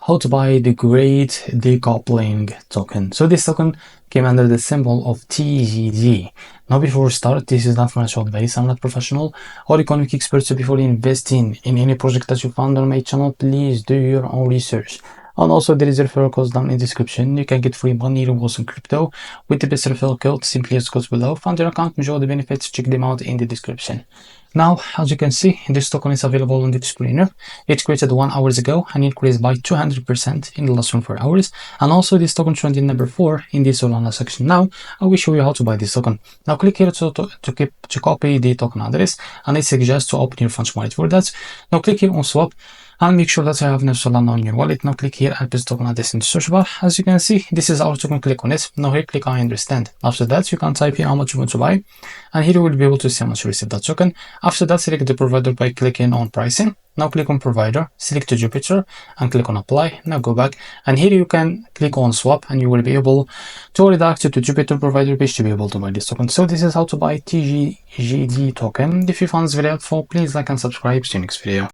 how to buy the great decoupling token. So this token came under the symbol of TGD. Now before we start, this is not financial advice. I'm not professional or economic expert, so before investing in any project that you found on my channel, please do your own research. And also there is a referral code down in the description. You can get free money rewards in crypto with the best referral code. Simply as goes below. Found your account, enjoy the benefits, check them out in the description. Now, as you can see, this token is available on the screener. It created 1 hour ago and increased by 200% in the last 24 hours. And also this token trended number 4 in the Solana section. Now, I will show you how to buy this token. Now click here to copy the token address, and I suggest to open your funds wallet for that. Now click here on swap and make sure that you have enough Solana on your wallet. Now click here and paste token address in the search bar. As you can see, this is our token. Click on it. Now here click I understand. After that, you can type here how much you want to buy, and here you will be able to see how much you receive that token. After that, select the provider by clicking on pricing. Now click on provider, select Jupiter and click on apply. Now go back and here you can click on swap and you will be able to redirect to Jupiter provider page to be able to buy this token. So this is how to buy TGD token. If you found this video helpful, please like and subscribe. See you next video.